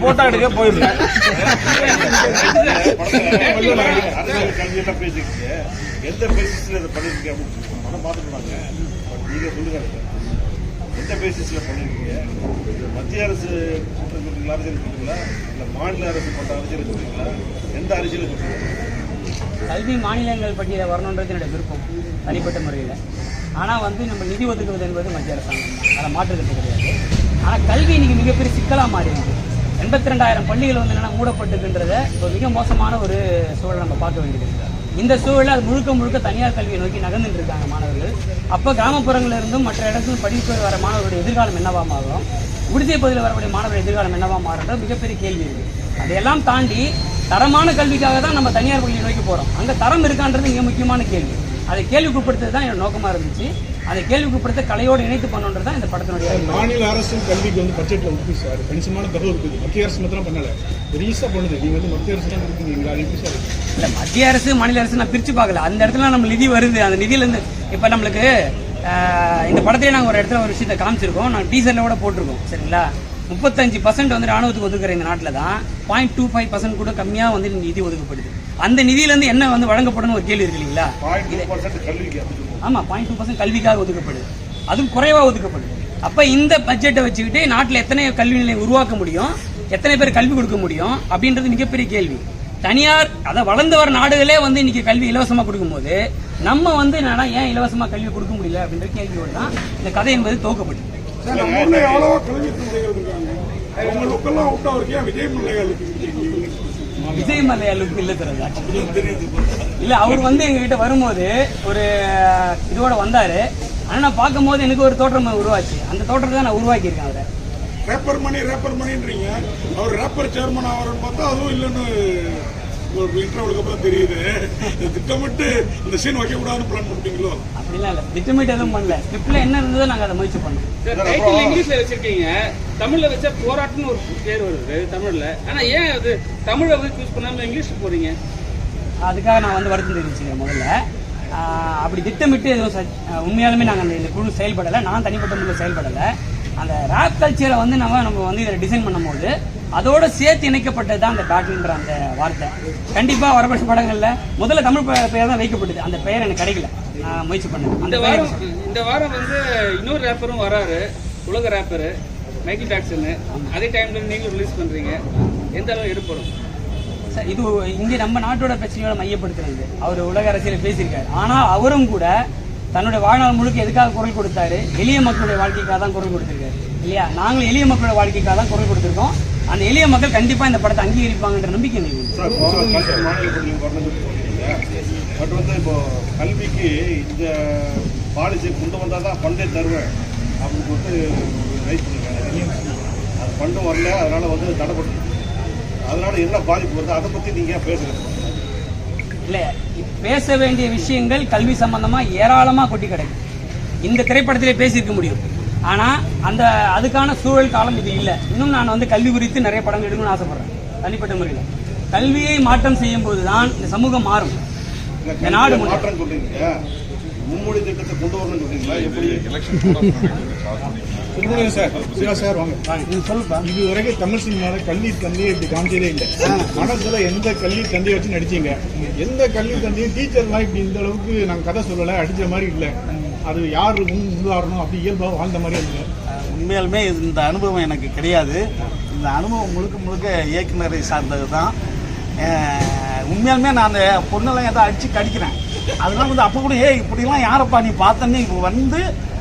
Photo எடுக்க போயிருந்தேன். எந்த பேசிஸ்ல இதை பண்ணிருக்கீங்க அப்படின்னு பார்த்துருக்காங்க. நீங்க சொல்லுங்க, எந்த பேசிஸ்ல பண்ணிருக்கீங்க? மத்திய அரசு சொல்றீங்களா, அரசியல் சொல்றீங்களா, இல்ல மாநில அரசு போட்ட அரசியல் சொல்றீங்களா? எந்த அரசியல் சொல்றீங்க? கல்வி மாநிலங்கள் பட்டியலில் வரணுன்றது என்னுடைய விருப்பம் தனிப்பட்ட முறையில். ஆனால் நம்ம நிதி ஒதுக்குவது என்பது மத்திய அரசாங்கம் தான், அதை மாற்றுறது கிடையாது. ஆனால் கல்வி இன்னைக்கு மிகப்பெரிய சிக்கலாக மாறி இருக்கு. 82,000 பள்ளிகள் என்னென்னா மூடப்பட்டுக்கின்றத ஒரு மிக மோசமான ஒரு சூழலை நம்ம பார்க்க வேண்டியது இருக்குது. இந்த சூழலில் அது முழுக்க தனியார் கல்வியை நோக்கி நகர்ந்துட்டு இருக்காங்க மாணவர்கள். அப்போ கிராமப்புறங்களில் இருந்தும் மற்ற இடத்துல படிப்பு வர மாணவர்களுடைய எதிர்காலம் என்னவா மாறும், விடுதிய பகுதியில் வரக்கூடிய மாணவர்கள் எதிர்காலம் என்னவா மாறுன்ற மிகப்பெரிய கேள்வி இருக்குது. அதையெல்லாம் தாண்டி தரமான கல்விக்காக தான் நம்ம தனியார் பள்ளியை நோக்கி போகிறோம். அங்கே தரம் இருக்கான்றது மிக முக்கியமான கேள்வி. அதை கேள்விக்குட்படுத்துறது தான் என்னோட நோக்கமாக இருந்துச்சு. அதை கேள்விக்குட்படுத்த கலையோடு இணைத்து பண்ணணுன்றது தான் இந்த படத்தினுடைய. மாநில அரசு கல்விக்கு பட்ஜெட்ல ஒதுக்கு சார் கணிசமான தொகை இருக்குது. மத்திய அரசு மாத்திரம் பண்ணல, பெருசா பண்ணுது. நீங்க மத்திய அரசு தான் கொடுக்குறீங்களா? இல்லை, மத்திய அரசு மாநில அரசு நான் பிரித்து பார்க்கல. அந்த இடத்துல நம்ம நிதி வருது. அந்த நிதியிலேருந்து இப்போ நம்மளுக்கு இந்த படத்தையே நாங்கள் ஒரு இடத்துல ஒரு விஷயத்தை காமிச்சிருக்கோம். நாங்கள் டீசரில் கூட போட்டிருக்கோம். சரிங்களா? 35% ராணுவத்துக்கு ஒதுக்குற இந்த நாட்டில் தான் 0.25% கூட கம்மியாக நிதி ஒதுக்கப்படுது. அந்த நிதியிலேருந்து என்ன வழங்கப்படும் ஒரு கேள்வி இருக்கு இல்லைங்களா? ஆமாம், 0.2% கல்விக்காக ஒதுக்கப்படுது. அதுவும் குறைவாக ஒதுக்கப்படுது. அப்போ இந்த பட்ஜெட்டை வச்சுக்கிட்டு நாட்டில் எத்தனை கல்வி நிலையம் உருவாக்க முடியும், எத்தனை பேர் கல்வி கொடுக்க முடியும் அப்படின்றது மிகப்பெரிய கேள்வி. தனியார் அதை வளர்ந்து வர நாடுகளே இன்னைக்கு கல்வி இலவசமாக கொடுக்கும்போது நம்ம என்னன்னா ஏன் இலவசமாக கல்வி கொடுக்க முடியல அப்படின்ற கேள்வியோடு தான் இந்த கதை என்பது துவக்கப்பட்டது. விஜய் மலையாளுக்கு இல்ல தரது இல்ல. அவர் எங்ககிட்ட வரும்போது ஒரு இதோட வந்தாரு. ஆனா நான் பார்க்கும் போது எனக்கு ஒரு தோற்றம் உருவாச்சு. அந்த தோற்றத்தை தான் நான் உருவாக்கி இருக்கேன். அவரை ரேப்பர் மணின்றீங்க. அவர் ரேப்பர் சேர்மன் ஆவார்னு பார்த்தா அதுவும் இல்லைன்னு ஒரு இன்டர்வியூக்கு அப்புறம் தெரியுது. திட்டமிட்டு இந்த சீன் வைக்க கூடாதுன்னு பிளான் பண்ணுவீங்களோ? அப்படிலாம் இல்ல, திட்டமிட்டு எதுவும் பண்ணல. ஸ்கிரிப்ட்ல என்ன இருந்ததோ நாங்க அதை முயற்சி பண்ணோம். டைட்டில் இங்கிலீஷ்ல வச்சிருக்கீங்க, தமிழ்ல வச்சா போராட்டம்னு ஒரு பேர் வருது தமிழ்ல. ஆனா ஏன் அது தமிழை சூஸ் பண்ணாம இங்கிலீஷ் போறீங்க? அதுக்காக நான் வருத்தம் தெரிவிச்சுக்கிறேன். முதல்ல அப்படி திட்டமிட்டு எதுவும் உண்மையாலுமே நாங்கள் இந்த குழு செயல்படலை. நான் தனிப்பட்ட முறையில் செயல்படலை. அந்த ரேப் கல்ச்சரை நம்ம இதில் டிசைன் பண்ணும்போது அதோட சேர்த்து இணைக்கப்பட்டது தான் அந்த பேட்டில்ன்ற அந்த வார்த்தை. கண்டிப்பாக வரப்பட்ட படங்களில் முதல்ல தமிழ் பெயர் தான் வைக்கப்பட்டது. அந்த பெயர் எனக்கு கிடைக்கல. நான் முயற்சி பண்ணேன். இந்த வாரம் இன்னொரு ரேப்பரும் வராரு, உலக ரேப்பரு மைக்கேல் ஜாக்சன். அதே டைம்ல நீங்களும் ரிலீஸ் பண்றீங்க. எந்த அளவு எடுப்படும் சார்? இது இங்கே நம்ம நாட்டோட பிரச்சனையோட மையப்படுத்துறது. அவர் உலக அரசியல் பேசியிருக்காரு. ஆனால் அவரும் கூட தன்னுடைய வாழ்நாள் முழுக்க எதுக்காக குரல் கொடுத்தாரு? எளிய மக்களுடைய வாழ்க்கைக்காக தான் குரல் கொடுத்திருக்காரு இல்லையா? நாங்களும் எளிய மக்களுடைய வாழ்க்கைக்காக தான் குரல் கொடுத்திருக்கோம். அந்த எளிய மக்கள் கண்டிப்பா இந்த படத்தை அங்கீகரிப்பாங்கன்ற நம்பிக்கை இப்போ கல்விக்கு இந்த பாலிசி கொண்டு வந்தால் தான் பண்டே தருவேன் அப்படின்னு ரைட் பண்ணிருக்காங்க. அது பண்டும் வரல, அதனால தடைப்பட்டு. அதனால என்ன பாதிப்பு வருது, அதை பற்றி நீங்கள் பேசுறது இல்லை? பேச வேண்டிய விஷயங்கள் கல்வி சம்பந்தமா ஏராளமா கொட்டி கிடக்கு. இந்த திரைப்படத்திலே பேசியிருக்க முடியும். ஆனா அதுக்கான சூழல் காலம் இது இல்லை. இன்னும் நான் கல்வி குறித்து நிறைய படங்கள் எடுக்கணும்னு ஆசைப்படுறேன் தனிப்பட்ட முறையில். கல்வியை மாற்றம் செய்யும் போதுதான் இந்த சமூகம் மாறும், இந்த நாடு மாற்றம். சொல்றீங்க மும்மொழி திட்டத்தை கொண்டு வரணும்னு சொல்றீங்களா? எப்படி சார் இது வரைக்கும் தமிழ் சினிமாவில் கல்வி தந்தையை இப்படி காமிச்சதே இல்லை. படத்துல எந்த கல்வி தந்தையை வச்சு நடிச்சீங்க? எந்த கல்வி தந்தையும் டீச்சர்லாம் இப்படி இந்த அளவுக்கு நாங்கள் கதை சொல்லலை, அடிச்ச மாதிரி இல்லை. அது யார் முன்னுதாரணம் அப்படி இயல்பாக வாழ்ந்த மாதிரி இருந்தது. உண்மையாலுமே இந்த அனுபவம் எனக்கு கிடையாது. இந்த அனுபவம் முழுக்க இயக்குனரை சார்ந்தது தான். உண்மையாலுமே நான் அந்த பொண்ணெல்லாம் ஏதோ அடிச்சு கடிக்கிறேன். அதெல்லாம் அப்போ கூட இப்படிலாம் யாரப்பா நீ பார்த்தேன்னு இப்போ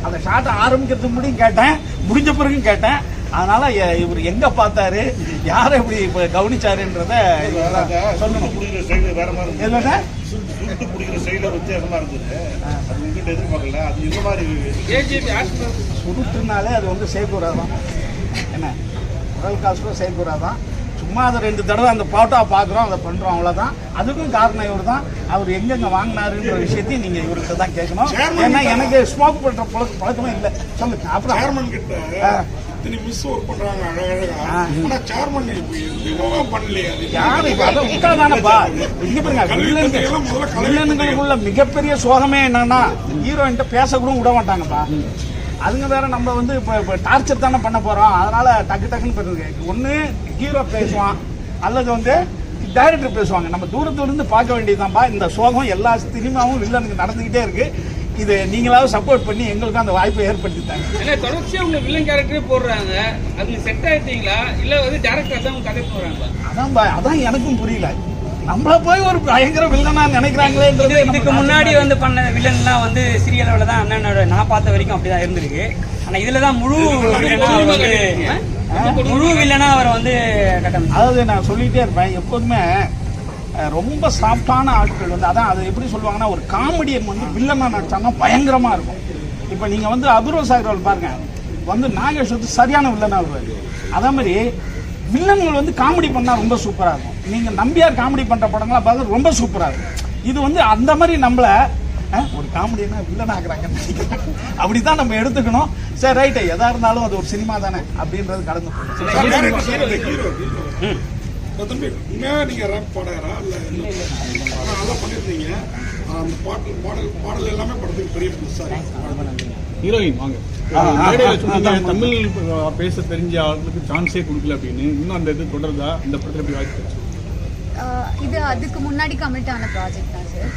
அந்த ஷாட்டை ஆரம்பிக்கிறதுக்கு முடியும் கேட்டேன், முடிஞ்ச பிறகும் கேட்டேன். அதனால இவர் எங்க பார்த்தாரு, யாரை இப்படி இப்ப கவனிச்சாருன்றத சொல்லணும். வேற மாதிரி இல்லைன்னா சுட்டு பிடிக்கிற ஸ்டைல வித்தியாசமா இருந்தது. அது உங்ககிட்ட எதிர்பார்க்கல. அது இந்த மாதிரி சுருட்டுனாலே அது சேகூரா தான். என்ன உடல் காசுக்கும் சேகூரா தான். சும்மா அதை 2 தடவை அந்த போட்டோ பார்க்குறோம், அதை பண்ணுறோம், அவ்வளோதான். அதுக்கும் காரணம் இவர் தான். அவர் எங்கெங்க வாங்கினாருன்ற விஷயத்தையும் நீங்கள் இவர்கிட்ட தான் கேட்கணும். ஏன்னா எனக்கு ஸ்மோக் பண்ணுற பழக்கமே இல்லை. சொல்லுங்க. அப்புறம் சேர்மன் கிட்ட மிஸ் ஒர்க் பண்றாங்க அழகழகா. சேர்மன் பண்ணலையா? யாரு அதை விட்டாதானப்பா? இங்க பாருங்க, வில்லனுங்களுக்குள்ள மிகப்பெரிய சோகமே என்னன்னா ஹீரோயின்ட்ட பேச கூட விட மாட்டாங்கப்பா. அதுங்க வேற நம்ம வந்து இப்போ டார்ச்சர் தானே பண்ண போறோம். அதனால டக்கு டக்குன்னு பண்ணுறது. ஒன்று ஹீரோ பேசுவான் அல்லது வந்து டைரக்டர் பேசுவாங்க. நம்ம தூரத்துல இருந்து பார்க்க வேண்டியதுதான்ப்பா. இந்த சோகம் எல்லா சினிமாவும் வில்லனுக்கு நடந்துகிட்டே இருக்கு. இது நீங்களாவது சப்போர்ட் பண்ணி எங்களுக்கு அந்த வாய்ப்பை ஏற்படுத்திட்டாங்க. ஏன்னா தொடர்ச்சியா உங்க வில்லன் கேரக்டரே போடுறாங்க, அது செட் ஆயிட்டீங்களா இல்ல வந்து டேரக்டர் தான் கதை போறாங்களா? அதான் எனக்கும் புரியல. நம்மள போய் ஒரு பயங்கர வில்லனா நினைக்கிறாங்களேன்றது. இதுக்கு முன்னாடி வந்து பண்ண வில்லன்லாம் வந்து சிறிய அளவுல தான் அண்ணனோட நான் பார்த்த வரைக்கும் அப்படிதான் இருந்திருக்கு. ஆனா இதுலதான் முழு வில்லனா அவரை வந்து கட்டணும். அதாவது நான் சொல்லிட்டே இருப்பேன் எப்போதுமே ரொம்ப சாஃப்டான ஆட்கள் வந்து அதான் அது எப்படி சொல்லுவாங்கன்னா ஒரு காமெடியன் வந்து வில்லனா நடிச்சாங்கன்னா பயங்கரமா இருக்கும். இப்போ நீங்க வந்து அபூர்வ சாகர் பாருங்க வந்து நாகேஷ் வந்து சரியான வில்லனா வருவாரு. அதே மாதிரி வில்லன்கள் வந்து காமெடி பண்ணா ரொம்ப சூப்பரா இருக்கும். நீங்க நம்பியார் காமெடி பண்ற படங்களா பார்த்து ரொம்ப சூப்பரா இருக்கும். இது வந்து அந்த மாதிரி நம்மள ஒரு காமெடினா வில்லன் ஆக்குறாங்கன்னு நினைக்கிறேன். அப்படிதான் நம்ம எடுத்துக்கணும். சரி ரைட்டு, எதா இருந்தாலும் அது ஒரு சினிமா தானே அப்படின்றது கடந்து போகும். தம்பி உண்மையாக நீங்கள் ரேப் பாடகரா இல்லை நல்லா பண்ணியிருந்தீங்க. அந்த பாடல் எல்லாமே படத்துக்கு பெரிய புதுசாக ஹீரோயின் வாங்க மேடையில சொன்னீங்க தமிழ் பேச தெரிஞ்ச ஆளுக்கு சான்ஸே கொடுக்கல அப்படின்னு. இன்னும் அந்த இது தொடருதா? இந்த படத்துல எப்படி வாய்ப்பு? இது அதுக்கு முன்னாடி கமிட் ஆன ப்ராஜெக்ட் தான் சார்.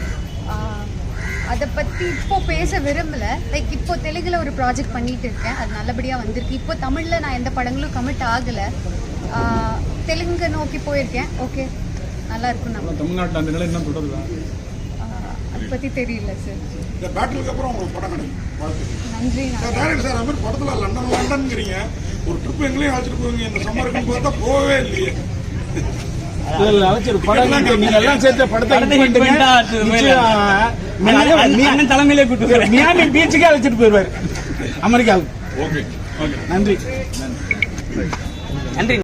அதை பற்றி இப்போ பேச விரும்பல. லைக் இப்போ தெலுங்குல ஒரு ப்ராஜெக்ட் பண்ணிட்டு இருக்கேன், அது நல்லபடியாக வந்திருக்கு. இப்போ தமிழில் நான் எந்த படங்களும் கமிட் ஆகலை. தெலுங்கு நோக்கி போயிருக்கேன். ஓகே, நல்லா இருக்கும். நம்ம தமிழ்நாட்டில் அந்த நிலை இன்னும் தொடருதா? அதை பற்றி தெரியல சார். இந்த பேட்டிலுக்கு அப்புறம் உங்களுக்கு படம் கிடைக்கும். நன்றி சார். டேரக்டர் சார், அது மாதிரி படத்தில் லண்டன்ங்கிறீங்க, ஒரு ட்ரிப் எங்களையும் அழைச்சிட்டு போவீங்க. இந்த சம்மருக்கு பார்த்தா போகவே இல்லையே. நீங்க எல்லாம் சேர்த்து படத்தை தலைமையிலே கூட்டு மியாமி பீச்சுக்கே அழைச்சிட்டு போயிருவாரு அமெரிக்காவுக்கு. ஓகே, நன்றி. நன்றி.